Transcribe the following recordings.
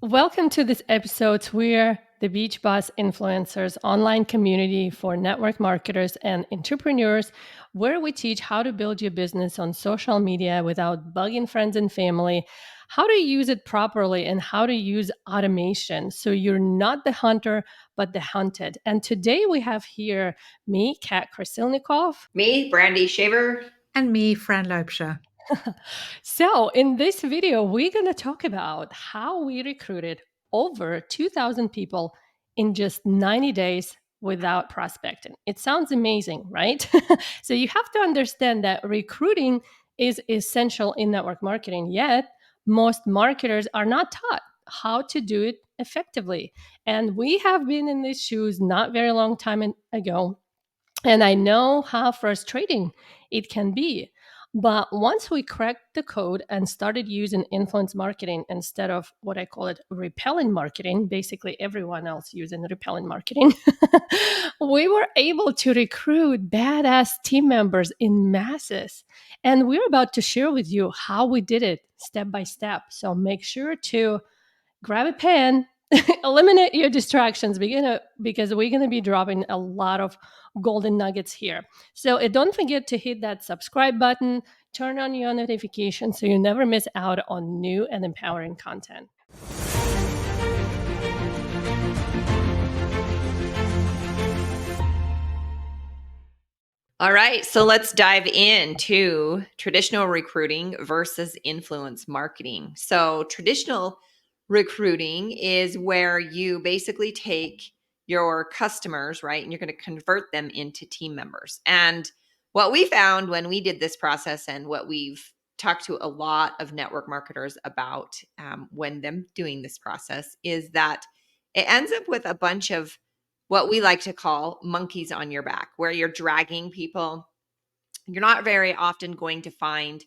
Welcome to this episode. We're the Beach Bus Influencers online community for network marketers and entrepreneurs, where we teach how to build your business on social media without bugging friends and family, how to use it properly, and how to use automation so you're not the hunter, but the hunted. And today we have here me, Kat Krasilnikov. Me, Brandy Shaver. And me, Fran Loebscher. So, in this video, we're going to talk about how we recruited over 2,000 people in just 90 days without prospecting. It sounds amazing, right? So, you have to understand that recruiting is essential in network marketing, yet, most marketers are not taught how to do it effectively. And we have been in these shoes not very long time ago. And I know how frustrating it can be. But once we cracked the code and started using influence marketing instead of what I call it repelling marketing, basically everyone else using repelling marketing, we were able to recruit badass team members in masses. And we're about to share with you how we did it step by step. So make sure to grab a pen, eliminate your distractions, because we're going to be dropping a lot of golden nuggets here. So don't forget to hit that subscribe button, turn on your notifications so you never miss out on new and empowering content. All right, so let's dive into traditional recruiting versus influence marketing. So, traditional recruiting is where you basically take your customers, right, and you're going to convert them into team members. And what we found when we did this process, and what we've talked to a lot of network marketers about when them doing this process, is that it ends up with a bunch of what we like to call monkeys on your back, where you're dragging people. You're not very often going to find,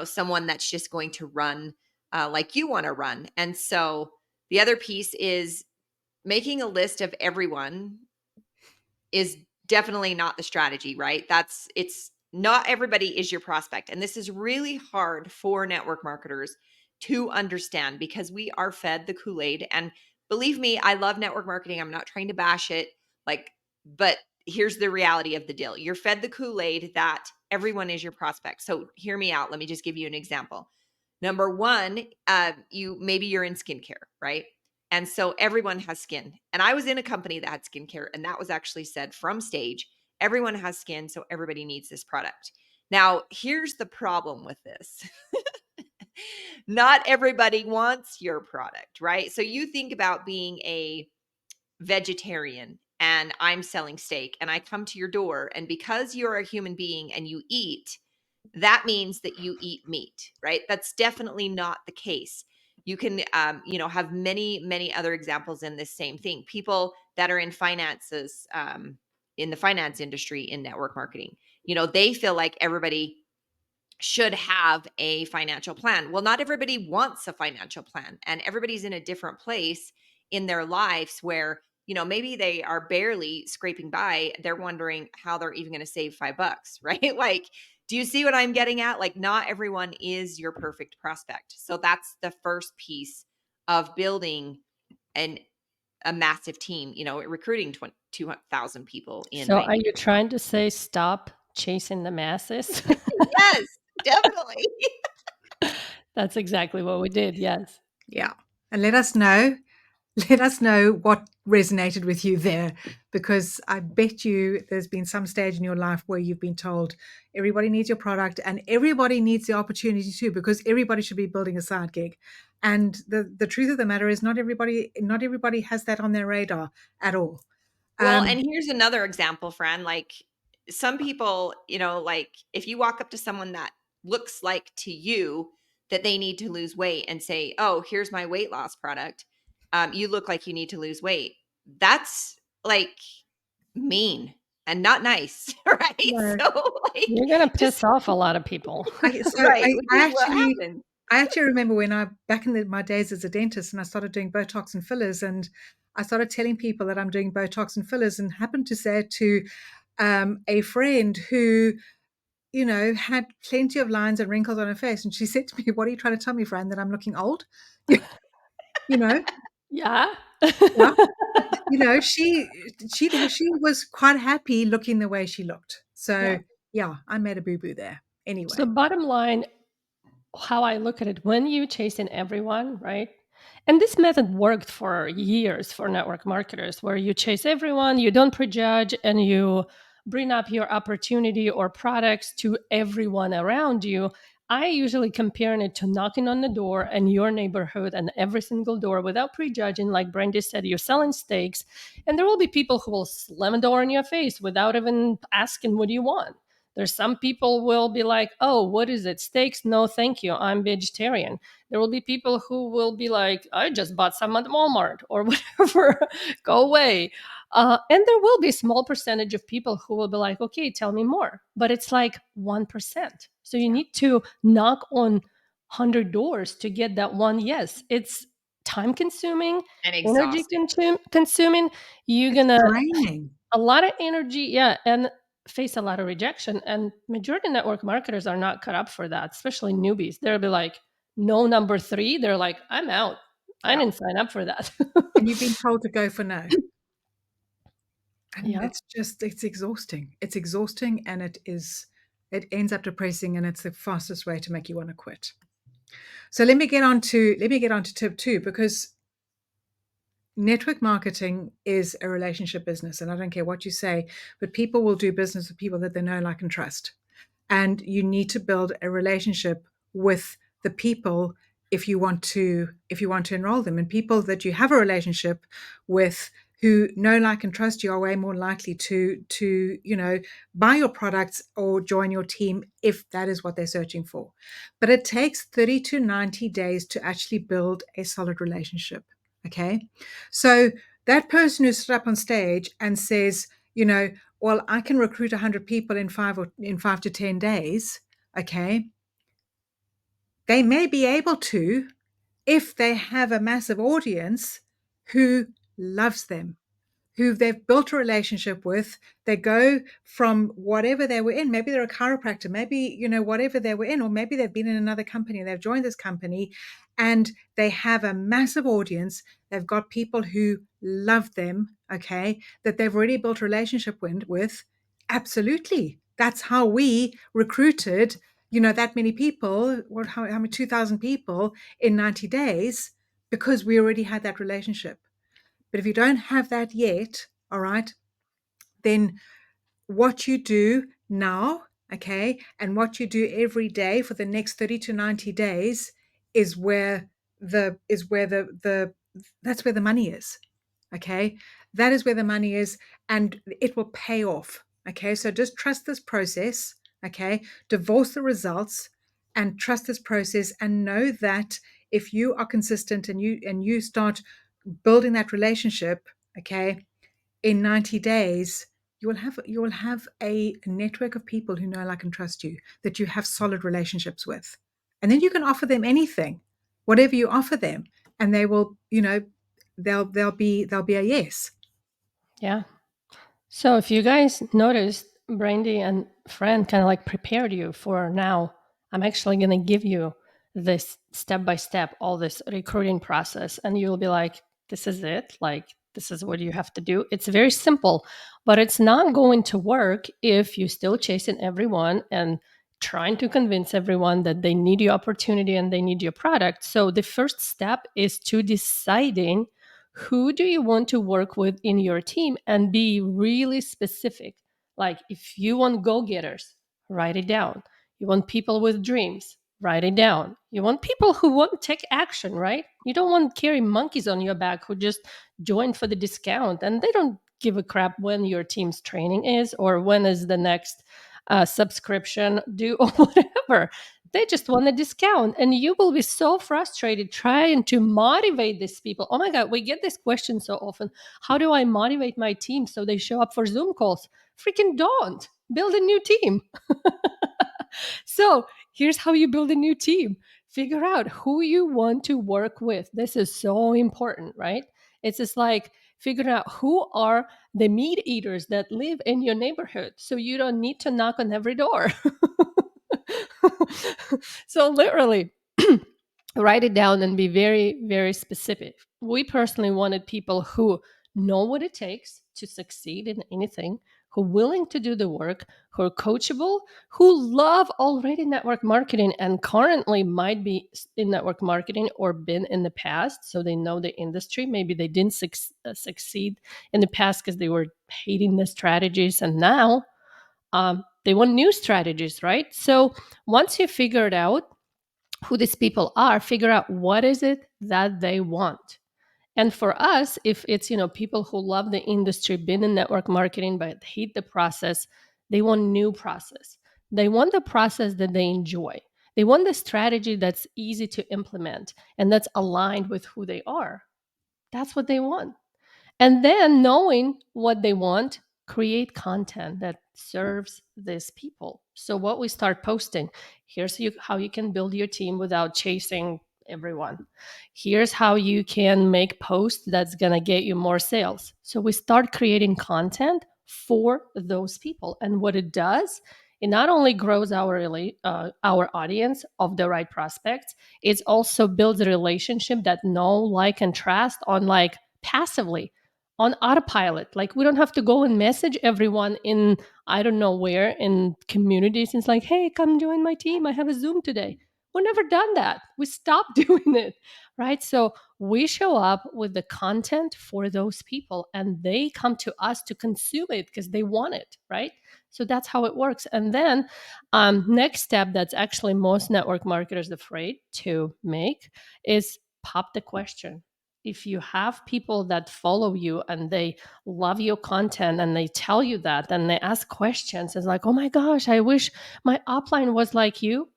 someone that's just going to run like you want to run. And so the other piece is making a list of everyone is definitely not the strategy, right? It's not everybody is your prospect. And this is really hard for network marketers to understand because we are fed the Kool-Aid. And believe me, I love network marketing. I'm not trying to bash it, but here's the reality of the deal. You're fed the Kool-Aid that everyone is your prospect. So hear me out. Let me just give you an example. Number one, you're in skincare, right? And so everyone has skin. And I was in a company that had skincare, and that was actually said from stage, everyone has skin, so everybody needs this product. Now, here's the problem with this. Not everybody wants your product, right? So you think about being a vegetarian and I'm selling steak and I come to your door, and because you're a human being and you eat, that means that you eat meat, right? That's definitely not the case. You can, have many, many other examples in this same thing. People that are in finances, in the finance industry, in network marketing, they feel like everybody should have a financial plan. Well, not everybody wants a financial plan, and everybody's in a different place in their lives where, maybe they are barely scraping by. They're wondering how they're even going to save $5, right? Like, do you see what I'm getting at? Like, not everyone is your perfect prospect. So that's the first piece of building a massive team, recruiting 2,000 people in So, are 90 you days. trying to say stop chasing the masses? Yes, definitely. That's exactly what we did. Yes. Yeah. And let us know. Let us know what resonated with you there, because I bet you there's been some stage in your life where you've been told everybody needs your product and everybody needs the opportunity too, because everybody should be building a side gig. And the truth of the matter is not everybody has that on their radar at all. Well, and here's another example, Fran. Like, some people, like, if you walk up to someone that looks like to you that they need to lose weight and say, "Oh, here's my weight loss product. You look like you need to lose weight." That's like mean and not nice, right? No. So, like, You're going to just piss off a lot of people. right, which I is what actually happened. I actually remember when back in my days as a dentist, and I started doing Botox and fillers, and I started telling people that I'm doing Botox and fillers, and happened to say it to a friend who, had plenty of lines and wrinkles on her face. And she said to me, "What are you trying to tell me, friend, that I'm looking old?" you know, Yeah. yeah, she was quite happy looking the way she looked. Yeah. So yeah, I made a boo boo there. So Anyway, bottom line, how I look at it, when you chasing everyone, right? And this method worked for years for network marketers, where you chase everyone, you don't prejudge, and you bring up your opportunity or products to everyone around you. I usually comparing it to knocking on the door in your neighborhood and every single door without prejudging. Like Brandy said, you're selling steaks, and there will be people who will slam a door in your face without even asking, what do you want? There's some people will be like, "Oh, what is it? Steaks? No, thank you. I'm vegetarian." There will be people who will be like, "I just bought some at Walmart or whatever. Go away." And there will be a small percentage of people who will be like, "Okay, tell me more." But it's like 1%. So you yeah, need to knock on 100 doors to get that one yes. It's time consuming, And energy exhausting. consuming. You're it's gonna draining. a lot of energy, yeah, and face a lot of rejection. And majority of network marketers are not cut up for that, especially newbies. They'll be like, no, number three. They're like, I'm out. I Yeah, didn't sign up for that. and you've been told to go for no. And Yeah. it's exhausting. It's exhausting, and it ends up depressing, and it's the fastest way to make you want to quit. So let me get on to tip 2, because network marketing is a relationship business, and I don't care what you say, but people will do business with people that they know, like, and trust. And you need to build a relationship with the people if you want to enroll them. And people that you have a relationship with, who know, like, and trust you, are way more likely to buy your products or join your team if that is what they're searching for. But it takes 30 to 90 days to actually build a solid relationship. Okay, so that person who stood up on stage and says, well, I can recruit 100 people in 5 to 10 days. Okay, they may be able to, if they have a massive audience who loves them, who they've built a relationship with. They go from whatever they were in. Maybe they're a chiropractor, maybe, whatever they were in, or maybe they've been in another company and they've joined this company, and they have a massive audience. They've got people who love them, okay, that they've already built a relationship with. Absolutely. That's how we recruited, that many people, how many, 2,000 people in 90 days, because we already had that relationship. But if you don't have that yet, all right, then what you do now, okay, and what you do every day for the next 30 to 90 days is where the that's where the money is. Okay, that is where the money is, and it will pay off. Okay, so just trust this process. Okay, divorce the results and trust this process, and know that if you are consistent and you start building that relationship, okay, in 90 days, you will have a network of people who know, like, and trust you, that you have solid relationships with. And then you can offer them anything, whatever you offer them, and they will, they'll be a yes. Yeah. So if you guys noticed, Brandy and Fran kind of like prepared you for now. I'm actually going to give you this step by step, all this recruiting process, and you'll be like, this is it. Like, this is what you have to do. It's very simple, but it's not going to work if you're still chasing everyone and trying to convince everyone that they need your opportunity and they need your product. So the first step is to deciding who do you want to work with in your team, and be really specific. Like, if you want go-getters, write it down. You want people with dreams, write it down. You want people who want to take action, right? You don't want to carry monkeys on your back who just join for the discount and they don't give a crap when your team's training is or when is the next subscription due or whatever. They just want a discount, and you will be so frustrated trying to motivate these people. Oh my god, we get this question so often. How do I motivate my team so they show up for Zoom calls? Freaking don't. Build a new team. So here's how you build a new team. Figure out who you want to work with. This is so important, right? It's just like figuring out who are the meat eaters that live in your neighborhood, so you don't need to knock on every door. So literally, write it down and be very, very specific. We personally wanted people who know what it takes to succeed in anything, who are willing to do the work, who are coachable, who love already network marketing and currently might be in network marketing or been in the past. So they know the industry. Maybe they didn't succeed in the past because they were hating the strategies. And now they want new strategies, right? So once you figure it out, who these people are, figure out what is it that they want. And for us, if it's, people who love the industry, been in network marketing but hate the process, they want new process. They want the process that they enjoy. They want the strategy that's easy to implement and that's aligned with who they are. That's what they want. And then knowing what they want, create content that serves these people. So what we start posting, here's how you can build your team without chasing everyone. Here's how you can make posts that's going to get you more sales. So we start creating content for those people. And what it does, it not only grows our audience of the right prospects, it also builds a relationship that know, like, and trust on like passively on autopilot. Like we don't have to go and message everyone in I don't know where in communities. It's like, hey, come join my team. I have a Zoom today. We've never done that. We stopped doing it, right? So we show up with the content for those people and they come to us to consume it because they want it, right? So that's how it works. And then next step that's actually most network marketers afraid to make is pop the question. If you have people that follow you and they love your content and they tell you that and they ask questions, it's like, oh my gosh, I wish my upline was like you.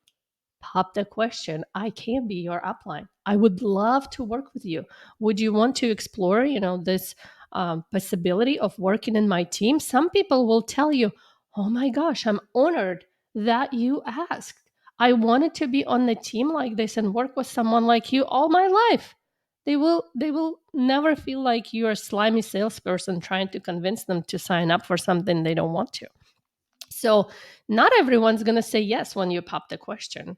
Pop the question. I can be your upline. I would love to work with you. Would you want to explore, this possibility of working in my team? Some people will tell you, oh my gosh, I'm honored that you asked. I wanted to be on the team like this and work with someone like you all my life. They will never feel like you're a slimy salesperson trying to convince them to sign up for something they don't want to. So not everyone's going to say yes when you pop the question,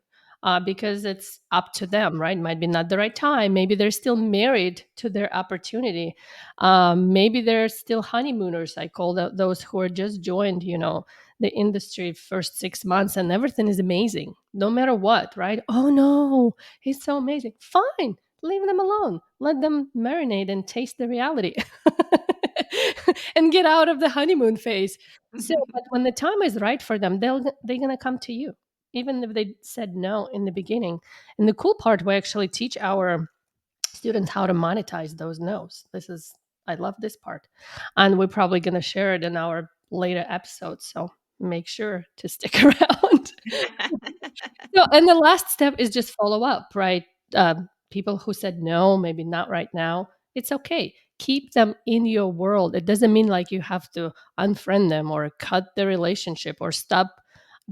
because it's up to them, right? Might be not the right time. Maybe they're still married to their opportunity. Maybe they're still honeymooners. I call those who are just joined, the industry first 6 months and everything is amazing, no matter what, right? Oh no, he's so amazing. Fine. Leave them alone. Let them marinate and taste the reality and get out of the honeymoon phase. So, but when the time is right for them, they're gonna come to you, even if they said no in the beginning. And the cool part, we actually teach our students how to monetize those no's. I love this part, and we're probably gonna share it in our later episodes. So make sure to stick around. No, and the last step is just follow up, right? People who said no, maybe not right now, it's okay. Keep them in your world. It doesn't mean like you have to unfriend them or cut the relationship or stop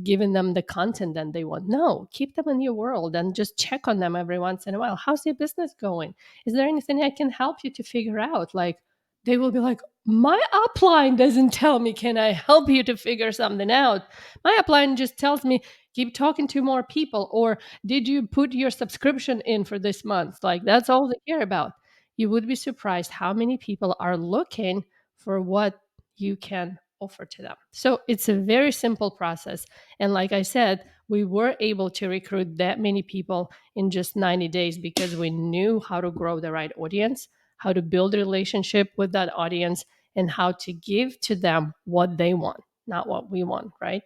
giving them the content that they want. No, keep them in your world and just check on them every once in a while. How's your business going? Is there anything I can help you to figure out? Like they will be like, my upline doesn't tell me, can I help you to figure something out? My upline just tells me, keep talking to more people, or did you put your subscription in for this month? Like that's all they care about. You would be surprised how many people are looking for what you can offer to them. So it's a very simple process. And like I said, we were able to recruit that many people in just 90 days because we knew how to grow the right audience, how to build a relationship with that audience, and how to give to them what they want, not what we want, right?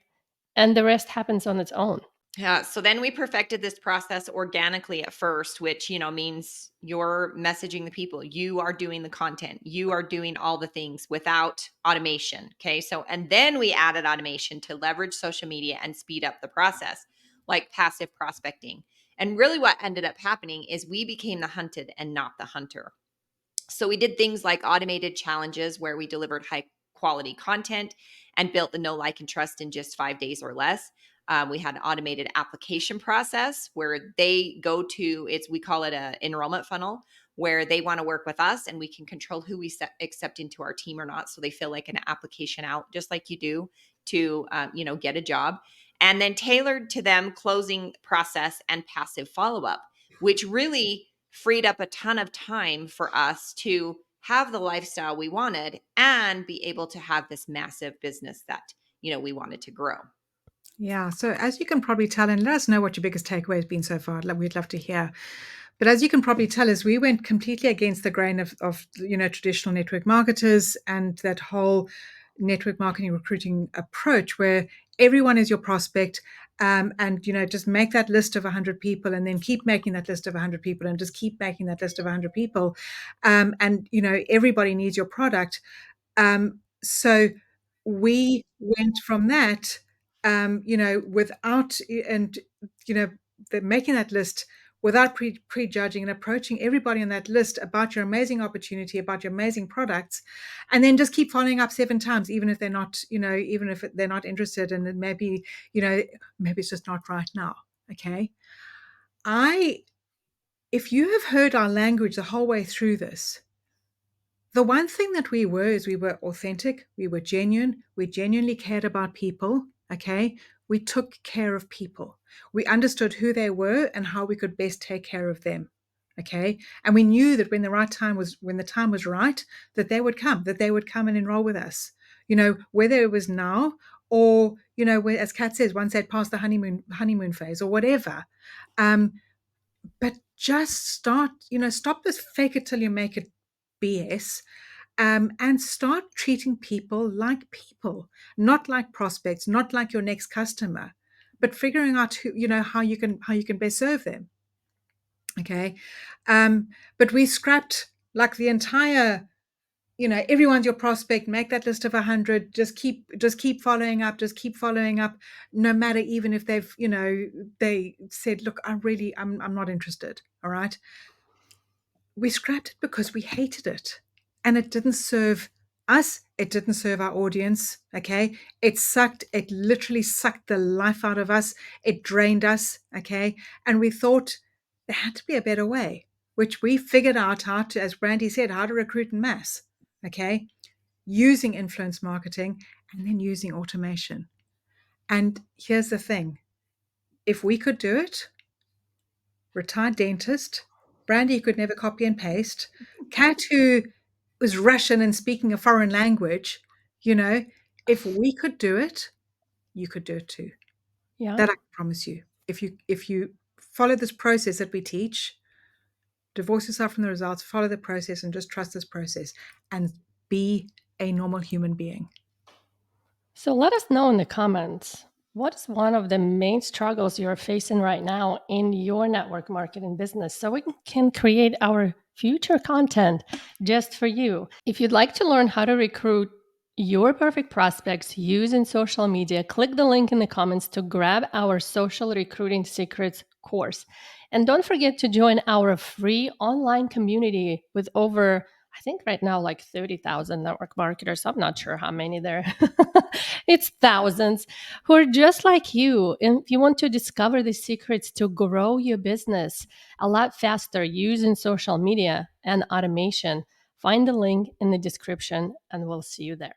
And the rest happens on its own. Yeah. So then we perfected this process organically at first, which, means you're messaging the people, you are doing the content, you are doing all the things without automation. Okay. So, and then we added automation to leverage social media and speed up the process, like passive prospecting. And really, what ended up happening is we became the hunted and not the hunter. So we did things like automated challenges where we delivered high quality content and built the know, like, and trust in just 5 days or less. We had an automated application process where they go to we call it a enrollment funnel, where they want to work with us and we can control who we accept into our team or not. So they fill like an application out just like you do to, get a job, and then tailored to them closing process and passive follow-up. which really freed up a ton of time for us to have the lifestyle we wanted and be able to have this massive business that, we wanted to grow. Yeah. So as you can probably tell, and let us know what your biggest takeaway has been so far. We'd love to hear. But as you can probably tell, as we went completely against the grain of traditional network marketers and that whole network marketing recruiting approach where everyone is your prospect, and just make that list of 100 people and then keep making that list of 100 people and just keep making that list of 100 people, and everybody needs your product. So we went from that, without and making that list without prejudging and approaching everybody on that list about your amazing opportunity, about your amazing products, and then just keep following up 7 times, even if they're not, even if they're not interested, and then maybe it's just not right now. Okay, I if you have heard our language the whole way through this, the one thing that we were is we were authentic, we were genuine, we genuinely cared about people, okay? We took care of people. We understood who they were and how we could best take care of them, okay? And we knew that when the time was right, that they would come and enroll with us. Whether it was now or, as Kat says, once they'd passed the honeymoon phase or whatever. But just stop this fake it till you make it BS, and start treating people, not like prospects, not like your next customer, but figuring out how you can best serve them. Okay, but we scrapped like the entire. Everyone's your prospect. Make that list of 100. Just keep following up. Just keep following up, no matter even if they said, "Look, I'm not interested." All right, we scrapped it because we hated it and it didn't serve us. It didn't serve our audience. Okay. It literally sucked the life out of us. It drained us. Okay. And we thought there had to be a better way, which we figured out how to, as Brandy said, how to recruit in mass. Okay. Using influence marketing and then using automation. And here's the thing, if we could do it, retired dentist, Brandy could never copy and paste, Kat who was Russian and speaking a foreign language, if we could do it, you could do it too. Yeah. That I can promise you. If you follow this process that we teach, divorce yourself from the results, follow the process and just trust this process and be a normal human being. So let us know in the comments, what is one of the main struggles you're facing right now in your network marketing business so we can create our future content just for you. If you'd like to learn how to recruit your perfect prospects using social media, click the link in the comments to grab our Social Recruiting Secrets course. And don't forget to join our free online community with over, I think right now, like 30,000 network marketers. I'm not sure how many there. It's thousands who are just like you. And if you want to discover the secrets to grow your business a lot faster using social media and automation, find the link in the description and we'll see you there.